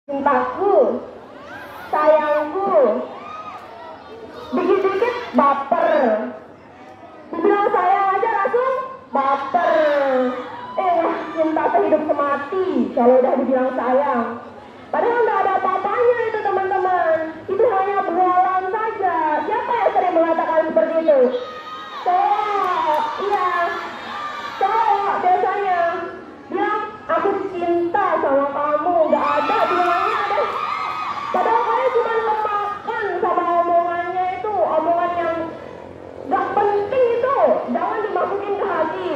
Cintaku, sayangku, dikit-dikit baper. Dibilang sayang aja langsung baper. Cinta sehidup semati kalau udah dibilang sayang. Padahal nggak ada apa-apanya itu teman-teman. Itu hanya bualan saja. Siapa yang sering mengatakan seperti itu? Cowok, iya. Cowok biasanya bilang aku cinta sama kamu. Nggak ada bilangnya deh. Padahal kalian cuma kemakan sama omongannya itu. Omongan yang nggak penting itu. Jangan dimasukin ke hati.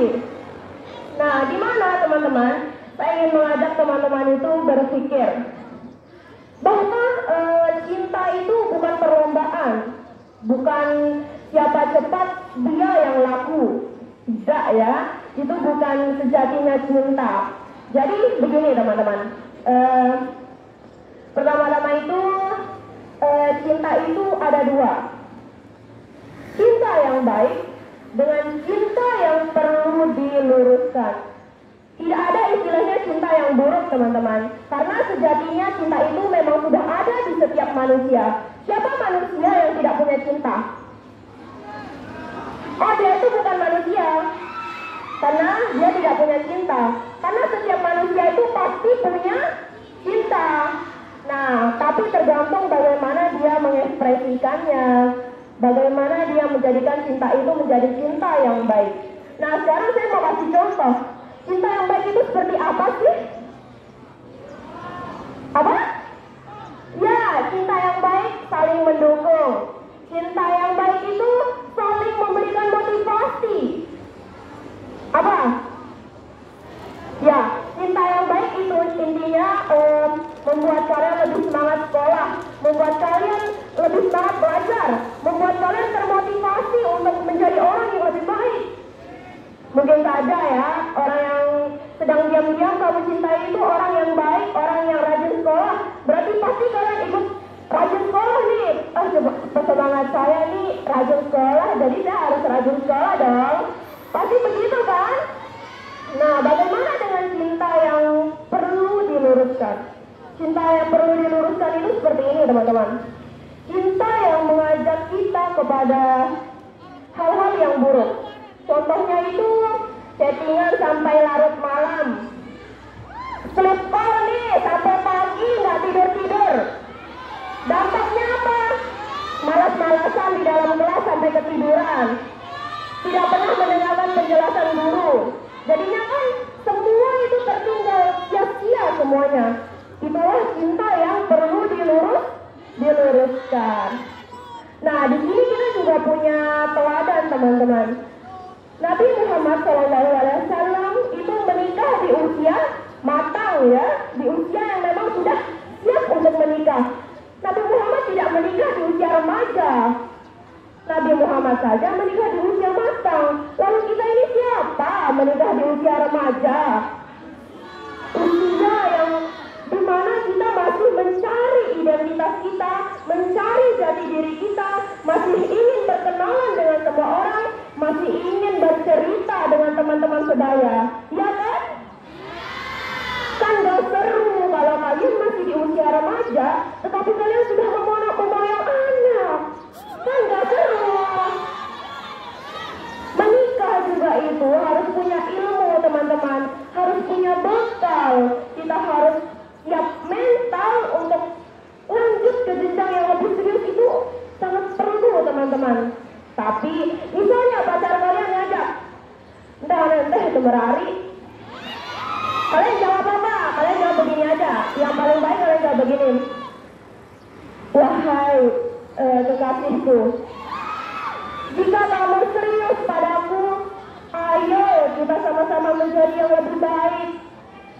Nah, di mana teman-teman? Saya ingin mengajak teman-teman itu berpikir bahwa cinta itu bukan perlombaan, bukan siapa cepat dia yang laku. Tidak ya, itu bukan sejatinya cinta. Jadi begini teman-teman, pertama-tama itu cinta itu ada dua. Cinta yang baik dengan cinta yang perlu diluruskan. Tidak ada istilahnya cinta yang buruk teman-teman. Karena sejatinya cinta itu memang sudah ada di setiap manusia. Siapa manusia yang tidak punya cinta? Oh, dia itu bukan manusia. Karena dia tidak punya cinta. Karena setiap manusia itu pasti punya cinta. Nah, tapi tergantung bagaimana dia mengekspresikannya. Bagaimana dia menjadikan cinta itu menjadi cinta yang baik. Nah, sekarang saya mau kasih contoh. Cinta yang baik itu seperti apa sih? Apa? Ya, cinta yang baik saling mendukung. Cinta yang baik itu saling memberikan motivasi. Apa? Ya, cinta yang baik itu intinya membuat kalian lebih semangat sekolah, membuat kalian lebih semangat belajar, membuat kalian termotivasi untuk menjadi orang yang lebih baik. Mungkin saja ya, orang yang sedang diam-diam kamu cintai itu orang yang baik, orang yang rajin sekolah. Berarti pasti kalian ikut rajin sekolah nih. Semangat saya nih rajin sekolah, jadi saya harus rajin sekolah dong. Pasti begitu kan? Nah, bagaimana dengan cinta yang perlu diluruskan? Cinta yang perlu diluruskan itu seperti ini teman-teman. Cinta yang mengajak kita kepada hal-hal yang buruk. Contohnya itu chattingan sampai larut malam. Sleep call nih sampai pagi nggak tidur-tidur. Dampaknya apa? Malas-malasan di dalam kelas sampai ketiduran. Tidak pernah mendengarkan penjelasan guru. Jadinya kan semua itu tertinggal sia-sia semuanya. Itulah cinta yang perlu diluruskan. Nah, di sini kita juga punya teladan teman-teman. Nabi Muhammad SAW itu menikah di usia matang ya, di usia yang memang sudah siap untuk menikah. Nabi Muhammad tidak menikah di usia remaja. Nabi Muhammad saja menikah di usia matang. Lalu kita ini siapa menikah di usia remaja? Usia yang dimana kita masih mencari identitas kita, mencari jati diri kita, masih ingin berkenalan dengan semua orang, masih ingin bercerita dengan teman-teman sebaya, ya kan? Kan gak seru kalau kalian masih di usia remaja, tetapi kalian sudah memoyong anak. Kan gak seru. Menikah juga itu harus punya ilmu teman-teman, harus punya bekal. Kita harus siap mental untuk lanjut ke jenjang yang lebih serius itu sangat perlu teman-teman. Tapi misalnya pacar kalian ngajak, entah itu berari, kalian jawab apa? Kalian jawab begini aja. Yang paling baik kalian jawab begini. Wahai kekasihku, jika kamu serius padaku, ayo kita sama-sama menjadi yang lebih baik.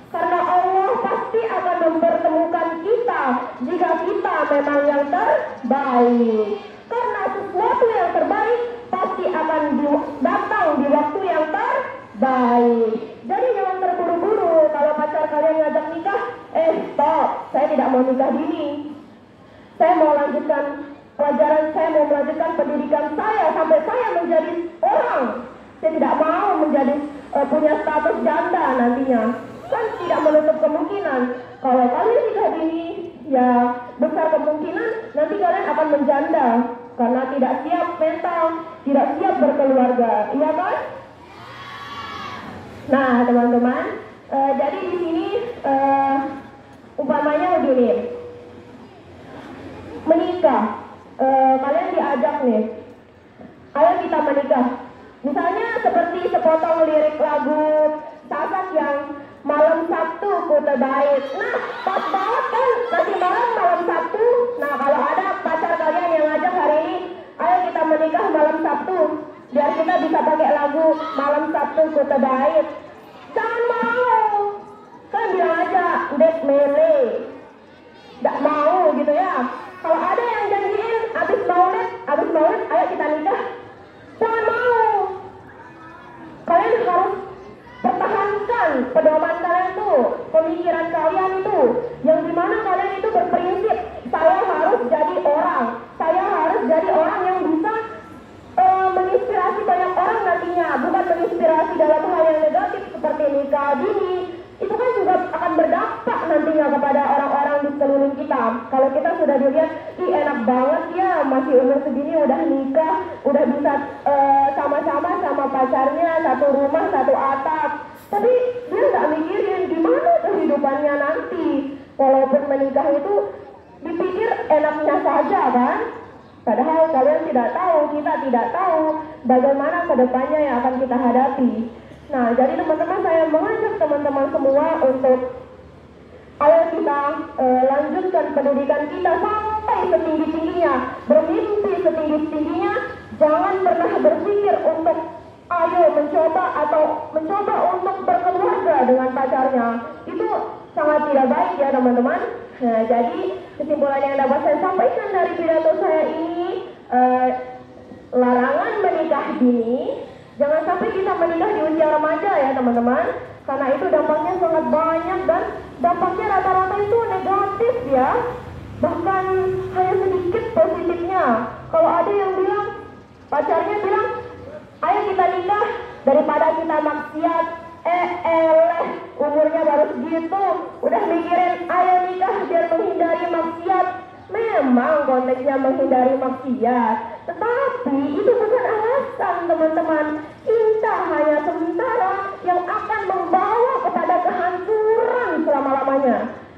Karena Allah pasti akan mempertemukan kita jika kita memang yang terbaik. Karena sesuatu yang terbaik pasti akan datang di waktu yang terbaik. Jadi jangan terburu-buru kalau pacar kalian ngajak nikah. Stop, saya tidak mau nikah dini. Saya mau lanjutkan pelajaran, saya mau melanjutkan pendidikan saya sampai saya menjadi orang. Saya tidak mau menjadi punya status janda nantinya. Kan tidak menutup kemungkinan kalau kalian nikah dini ya besar kemungkinan nanti kalian akan menjanda karena tidak siap mental, tidak siap berkeluarga, iya kan? Nah teman-teman, jadi di sini umpamanya begini, menikah, kalian diajak nih, ayo kita menikah. Misalnya seperti sepotong lirik lagu Sasak yang malam Sabtu ku terbaik. Nah, pas banget kan nanti malam Sabtu. Nah, kalau ada pacar kalian yang ngajak hari ini, ayo kita menikah malam Sabtu, biar kita bisa pakai lagu malam Sabtu ku terbaik. Jangan mau, kan bilang aja dek mele, nggak mau gitu ya. Kalau ada yang janjiin abis maulid, ayo kita nikah. Jangan mau. Kalian harus pertahankan pedoman kalian tuh, pemikiran kalian tuh, yang dimana kalian itu berprinsip, saya harus jadi orang yang bisa menginspirasi banyak orang nantinya, bukan menginspirasi dalam hal yang negatif seperti nikah dini. Itu kan juga akan berdampak nantinya kepada orang-orang di sekeliling kita. Kalau kita sudah dilihat, ih enak banget ya, masih umur segini udah nikah, udah bisa sama-sama sama pacarnya, satu rumah, satu atap. Tapi dia nggak mikirin gimana kehidupannya nanti. Walaupun menikah itu dipikir enaknya saja kan. Padahal kalian tidak tahu, kita tidak tahu bagaimana kedepannya yang akan kita hadapi. Nah, jadi teman-teman, saya mengajak teman-teman semua untuk ayo kita lanjutkan pendidikan kita sampai setinggi-tingginya, bermimpi setinggi-tingginya. Jangan pernah berpikir untuk ayo mencoba untuk berkeluarga dengan pacarnya. Itu sangat tidak baik ya teman-teman. Nah, jadi kesimpulan yang dapat saya sampaikan dari pidato saya ini, larangan menikah dini. Jangan sampai kita menikah di usia remaja ya teman-teman, karena itu dampaknya sangat banyak dan dampaknya rata-rata itu negatif ya, bahkan hanya sedikit positifnya. Kalau ada yang bilang, pacarnya bilang, ayo kita nikah daripada kita maksiat, umurnya baru segitu, udah mikirin ayo nikah biar menghindari maksiat. Memang konteksnya menghindari maksiat, tetapi itu bukan alasan teman-teman. Cinta hanya sementara yang akan membawa kepada kehancuran selama-lamanya.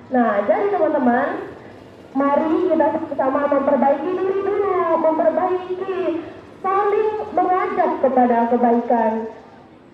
Nah, jadi teman-teman, mari kita sama memperbaiki diri dulu, saling mengajak kepada kebaikan.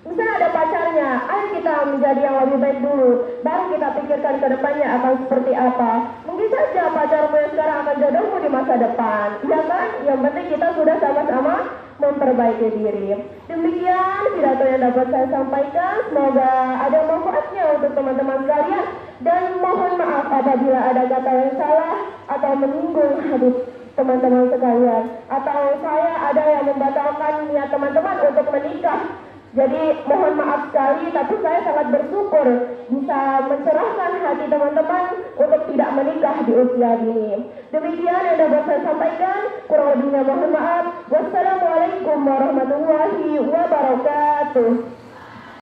Misalnya ada pacarnya, ayo kita menjadi yang lebih baik dulu, baru kita pikirkan ke depannya akan seperti apa. Mungkin saja pacarmu yang sekarang akan jodohmu di masa depan, ya kan? Yang penting kita sudah sama-sama memperbaiki diri. Demikian pidato yang dapat saya sampaikan, semoga ada manfaatnya untuk teman-teman sekalian, dan mohon maaf apabila ada kata yang salah atau menyinggung hati teman-teman sekalian, atau saya ada yang membatalkan niat teman-teman untuk menikah. Jadi mohon maaf sekali, tapi saya sangat bersyukur bisa mencerahkan hati teman-teman untuk tidak menikah di usia dini. Demikian yang dapat saya sampaikan, kurang lebihnya mohon maaf. Wassalamualaikum warahmatullahi wabarakatuh.